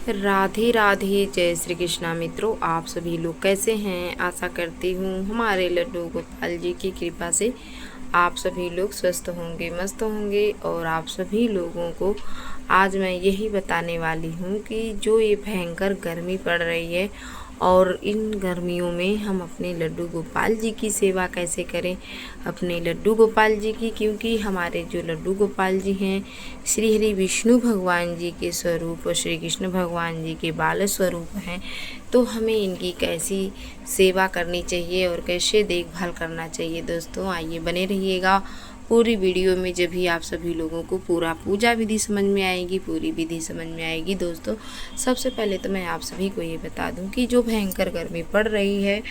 राधे राधे, जय श्री कृष्णा। मित्रों, आप सभी लोग कैसे हैं? आशा करती हूँ हमारे लड्डू गोपाल जी की कृपा से आप सभी लोग स्वस्थ होंगे, मस्त होंगे। और आप सभी लोगों को आज मैं यही बताने वाली हूँ कि जो ये भयंकर गर्मी पड़ रही है और इन गर्मियों में हम अपने लड्डू गोपाल जी की सेवा कैसे करें, अपने लड्डू गोपाल जी की, क्योंकि हमारे जो लड्डू गोपाल जी हैं श्री हरि विष्णु भगवान जी के स्वरूप और श्री कृष्ण भगवान जी के बाल स्वरूप हैं। तो हमें इनकी कैसी सेवा करनी चाहिए और कैसे देखभाल करना चाहिए। दोस्तों आइए बने रहिएगा पूरी वीडियो में, जब भी आप सभी लोगों को पूरा पूजा विधि समझ में आएगी, पूरी विधि समझ में आएगी। दोस्तों सबसे पहले तो मैं आप सभी को ये बता दूं कि जो भयंकर गर्मी पड़ रही है,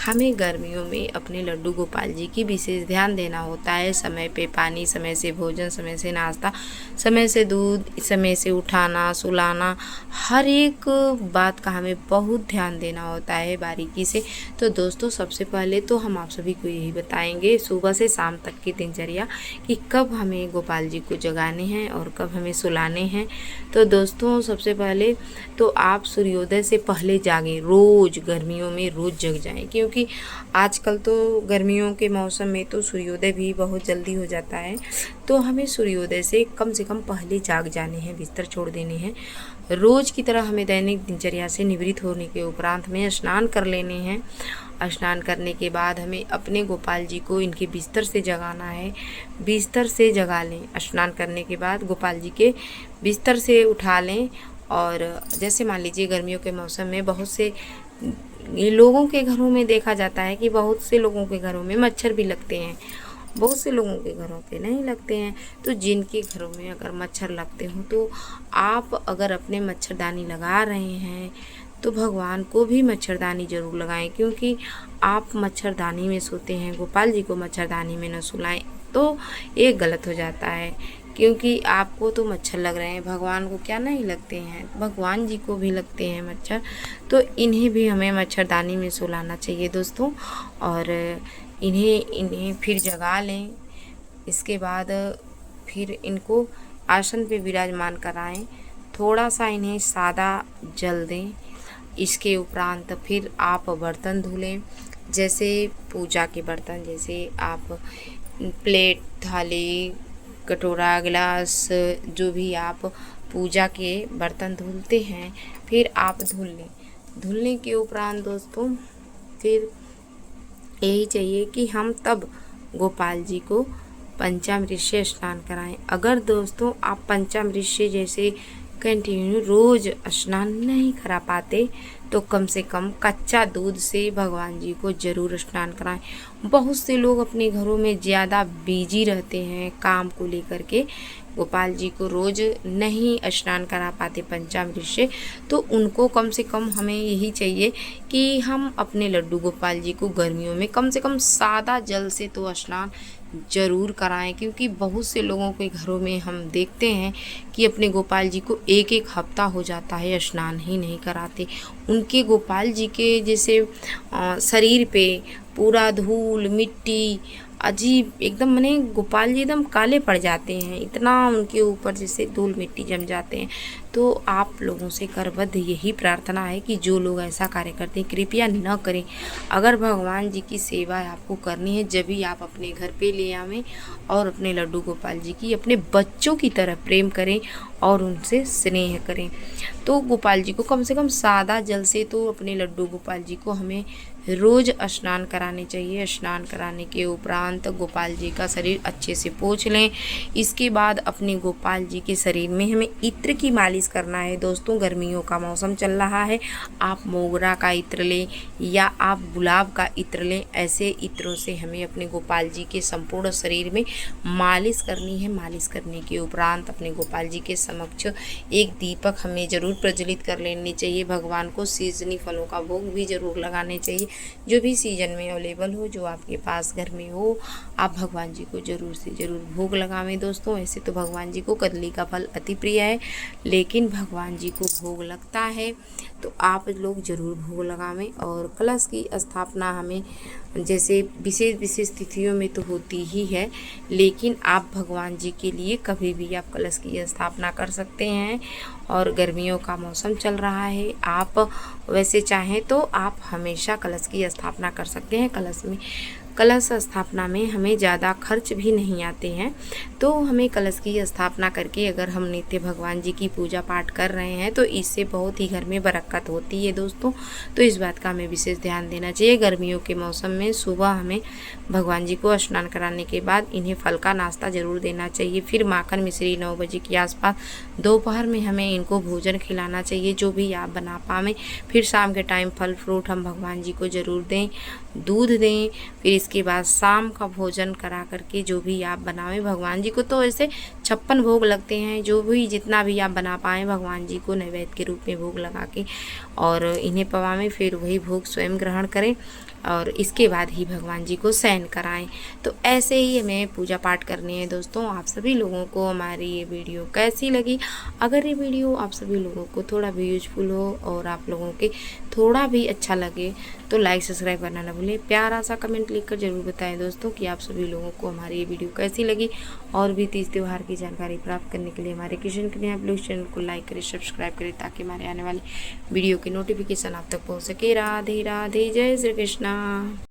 हमें गर्मियों में अपने लड्डू गोपाल जी की विशेष ध्यान देना होता है। समय पे पानी, समय से भोजन, समय से नाश्ता, समय से दूध, समय से उठाना सुलाना, हर एक बात का हमें बहुत ध्यान देना होता है बारीकी से। तो दोस्तों सबसे पहले तो हम आप सभी को यही बताएंगे सुबह से शाम तक की दिनचर्या कि कब हमें गोपाल जी को जगाने हैं और कब हमें सुलाने हैं। तो दोस्तों सबसे पहले तो आप सूर्योदय से पहले जागें। रोज़ गर्मियों में रोज़ जग जाएं, क्योंकि आजकल तो गर्मियों के मौसम में तो सूर्योदय भी बहुत जल्दी हो जाता है। तो हमें सूर्योदय से कम पहले जाग जाने हैं, बिस्तर छोड़ देने हैं। रोज़ की तरह हमें दैनिक दिनचर्या से निवृत्त होने के उपरांत हमें स्नान कर लेने हैं। स्नान करने के बाद हमें अपने गोपाल जी को इनके बिस्तर से जगाना है। बिस्तर से जगा लें, स्नान करने के बाद गोपाल जी के बिस्तर से उठा लें। और जैसे मान लीजिए गर्मियों के मौसम में बहुत से ये लोगों के घरों में देखा जाता है कि बहुत से लोगों के घरों में मच्छर भी लगते हैं, बहुत से लोगों के घरों पे नहीं लगते हैं। तो जिनके घरों में अगर मच्छर लगते हों तो आप अगर अपने मच्छरदानी लगा रहे हैं तो भगवान को भी मच्छरदानी ज़रूर लगाएं, क्योंकि आप मच्छरदानी में सोते हैं, गोपाल जी को मच्छरदानी में न सुलाएं तो ये गलत हो जाता है। क्योंकि आपको तो मच्छर लग रहे हैं, भगवान को क्या नहीं लगते हैं, भगवान जी को भी लगते हैं मच्छर। तो इन्हें भी हमें मच्छरदानी में सुलाना चाहिए दोस्तों। और इन्हें फिर जगा लें। इसके बाद फिर इनको आसन पे विराजमान कराएं। थोड़ा सा इन्हें सादा जल दें। इसके उपरांत फिर आप बर्तन धुलें, जैसे पूजा के बर्तन, जैसे आप प्लेट, थाली, कटोरा, गिलास, जो भी आप पूजा के बर्तन धुलते हैं फिर आप धुल लें। धुलने के उपरांत दोस्तों फिर यही चाहिए कि हम तब गोपाल जी को पंचामृत से स्नान कराएं। अगर दोस्तों आप पंचामृत से जैसे कंटिन्यू रोज़ स्नान नहीं करा पाते तो कम से कम कच्चा दूध से भगवान जी को ज़रूर स्नान कराएं। बहुत से लोग अपने घरों में ज़्यादा बिजी रहते हैं काम को लेकर के, गोपाल जी को रोज़ नहीं स्नान करा पाते पंचामृत से। तो उनको कम से कम हमें यही चाहिए कि हम अपने लड्डू गोपाल जी को गर्मियों में कम से कम सादा जल से तो स्नान ज़रूर कराएं। क्योंकि बहुत से लोगों के घरों में हम देखते हैं कि अपने गोपाल जी को एक एक हफ्ता हो जाता है स्नान ही नहीं कराते। उनके गोपाल जी के जैसे शरीर पे पूरा धूल मिट्टी अजीब एकदम, माने गोपाल जी एकदम काले पड़ जाते हैं, इतना उनके ऊपर जैसे धूल मिट्टी जम जाते हैं। तो आप लोगों से करबद्ध यही प्रार्थना है कि जो लोग ऐसा कार्य करते हैं कृपया न करें। अगर भगवान जी की सेवा आपको करनी है जब भी आप अपने घर पे ले आवें और अपने लड्डू गोपाल जी की अपने बच्चों की तरह प्रेम करें और उनसे स्नेह करें। तो गोपाल जी को कम से कम सादा जल से तो अपने लड्डू गोपाल जी को हमें रोज़ स्नान कराने चाहिए। स्नान कराने के उपरांत गोपाल जी का शरीर अच्छे से पोंछ लें। इसके बाद अपने गोपाल जी के शरीर में हमें इत्र की मालिश करना है। दोस्तों गर्मियों का मौसम चल रहा है, आप मोगरा का इत्र लें या आप गुलाब का इत्र लें। ऐसे इत्रों से हमें अपने गोपाल जी के संपूर्ण शरीर में मालिश करनी है। मालिश करने के उपरांत अपने गोपाल जी के समक्ष एक दीपक हमें ज़रूर प्रज्वलित कर लेनी चाहिए। भगवान को सीजनी फलों का भोग भी ज़रूर लगाने चाहिए। जो भी सीजन में अवेलेबल हो, जो आपके पास घर में हो, आप भगवान जी को ज़रूर से ज़रूर भोग लगावें। दोस्तों ऐसे तो भगवान जी को कदली का फल अति प्रिय है, लेकिन लेकिन भगवान जी को भोग लगता है, तो आप लोग ज़रूर भोग लगावें। और कलश की स्थापना हमें जैसे विशेष विशेष तिथियों में तो होती ही है, लेकिन आप भगवान जी के लिए कभी भी आप कलश की स्थापना कर सकते हैं। और गर्मियों का मौसम चल रहा है, आप वैसे चाहें तो आप हमेशा कलश की स्थापना कर सकते हैं। कलश स्थापना में हमें ज़्यादा खर्च भी नहीं आते हैं, तो हमें कलश की स्थापना करके अगर हम नित्य भगवान जी की पूजा पाठ कर रहे हैं तो इससे बहुत ही घर में बरकत होती है दोस्तों। तो इस बात का हमें विशेष ध्यान देना चाहिए। गर्मियों के मौसम में सुबह हमें भगवान जी को स्नान कराने के बाद इन्हें फल का नाश्ता ज़रूर देना चाहिए। फिर माखन मिश्री 9 बजे के आसपास दोपहर में हमें इनको भोजन खिलाना चाहिए, जो भी आप बना पाएँ। फिर शाम के टाइम फल फ्रूट हम भगवान जी को ज़रूर दें, दूध दें। फिर इसके बाद शाम का भोजन करा करके जो भी आप बनावें भगवान जी को, तो ऐसे 56 भोग लगते हैं, जो भी जितना भी आप बना पाएँ भगवान जी को नैवेद्य के रूप में भोग लगा के और इन्हें पवाएं। फिर वही भोग स्वयं ग्रहण करें और इसके बाद ही भगवान जी को शयन कराएं। तो ऐसे ही हमें पूजा पाठ करनी है दोस्तों। आप सभी लोगों को हमारी ये वीडियो कैसी लगी? अगर ये वीडियो आप सभी लोगों को थोड़ा भी यूजफुल हो और आप लोगों के थोड़ा भी अच्छा लगे तो लाइक सब्सक्राइब करना ना भूलें। प्यारा सा कमेंट लिखकर ज़रूर बताएं दोस्तों कि आप सभी लोगों को हमारी ये वीडियो कैसी लगी। और भी तीज त्यौहार की जानकारी प्राप्त करने के लिए हमारे किशन कन्या ब्लॉग चैनल को लाइक करें, सब्सक्राइब करें, ताकि हमारे आने वाली वीडियो की नोटिफिकेशन आप तक पहुँच सके। राधे राधे, जय श्री कृष्णा।